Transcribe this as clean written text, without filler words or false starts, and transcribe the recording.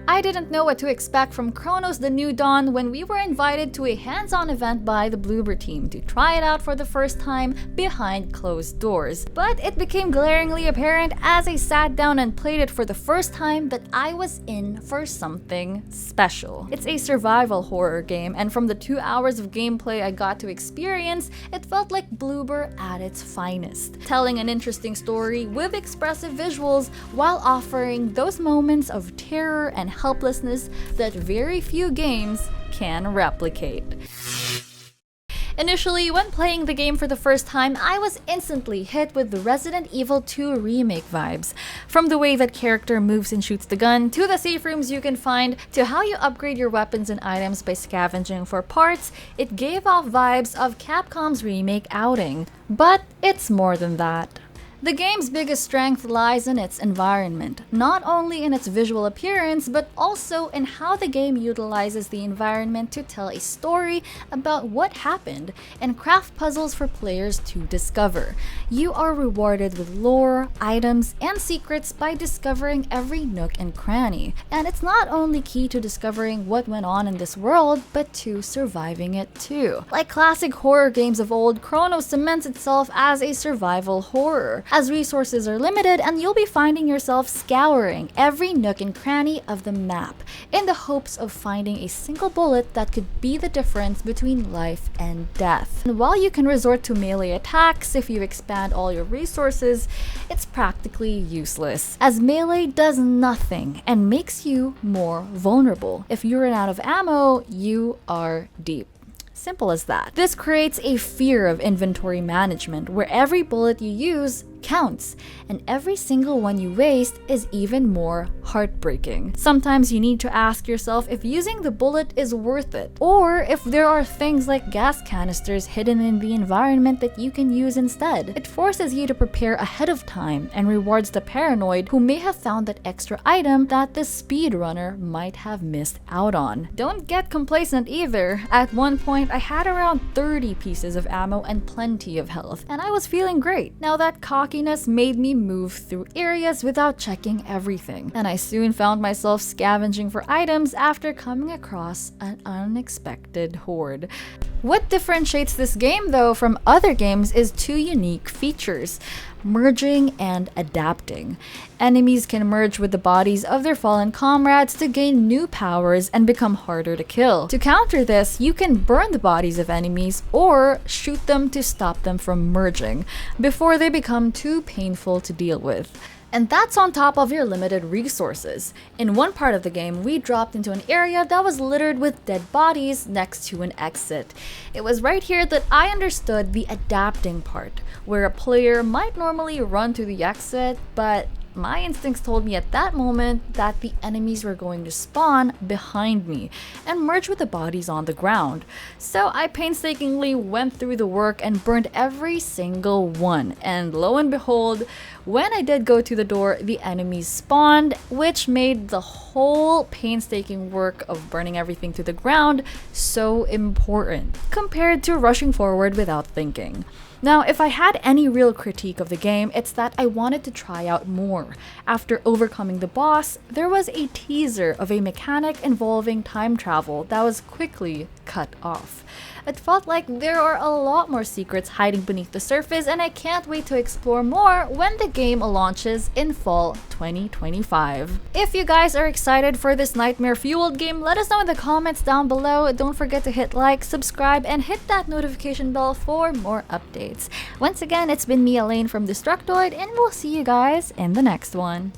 I didn't know what to expect from Cronos the New Dawn when we were invited to a hands-on event by the Bloober team to try it out for the first time behind closed doors. But it became glaringly apparent as I sat down and played it for the first time that I was in for something special. It's a survival horror game, and from the 2 hours of gameplay I got to experience, it felt like Bloober at its finest, telling an interesting story with expressive visuals while offering those moments of terror and helplessness that very few games can replicate. Initially, when playing the game for the first time, I was instantly hit with the Resident Evil 2 remake vibes. From the way that character moves and shoots the gun, to the safe rooms you can find, to how you upgrade your weapons and items by scavenging for parts, it gave off vibes of Capcom's remake outing. But it's more than that. The game's biggest strength lies in its environment, not only in its visual appearance, but also in how the game utilizes the environment to tell a story about what happened and craft puzzles for players to discover. You are rewarded with lore, items, and secrets by discovering every nook and cranny. And it's not only key to discovering what went on in this world, but to surviving it too. Like classic horror games of old, Cronos cements itself as a survival horror, as resources are limited and you'll be finding yourself scouring every nook and cranny of the map in the hopes of finding a single bullet that could be the difference between life and death. And while you can resort to melee attacks if you expand all your resources, it's practically useless, as melee does nothing and makes you more vulnerable. If you run out of ammo, you are deep. Simple as that. This creates a fear of inventory management where every bullet you use counts, and every single one you waste is even more heartbreaking. Sometimes you need to ask yourself if using the bullet is worth it, or if there are things like gas canisters hidden in the environment that you can use instead. It forces you to prepare ahead of time and rewards the paranoid who may have found that extra item that the speedrunner might have missed out on. Don't get complacent either. At one point, I had around 30 pieces of ammo and plenty of health, and I was feeling great. Now that cockiness made me move through areas without checking everything, and I soon found myself scavenging for items after coming across an unexpected horde. What differentiates this game though from other games is two unique features: merging and adapting. Enemies can merge with the bodies of their fallen comrades to gain new powers and become harder to kill. To counter this, you can burn the bodies of enemies or shoot them to stop them from merging before they become too painful to deal with. And that's on top of your limited resources. In one part of the game, we dropped into an area that was littered with dead bodies next to an exit. It was right here that I understood the adapting part, where a player might normally run to the exit, but my instincts told me at that moment that the enemies were going to spawn behind me and merge with the bodies on the ground. So I painstakingly went through the work and burned every single one, and lo and behold, when I did go to the door, the enemies spawned, which made the whole painstaking work of burning everything to the ground so important, compared to rushing forward without thinking. Now, if I had any real critique of the game, it's that I wanted to try out more. After overcoming the boss, there was a teaser of a mechanic involving time travel that was quickly cut off. It felt like there are a lot more secrets hiding beneath the surface, and I can't wait to explore more when the game launches in fall 2025. If you guys are excited for this nightmare-fueled game, let us know in the comments down below. Don't forget to hit like, subscribe, and hit that notification bell for more updates. Once again, it's been me, Elaine from Destructoid, and we'll see you guys in the next one.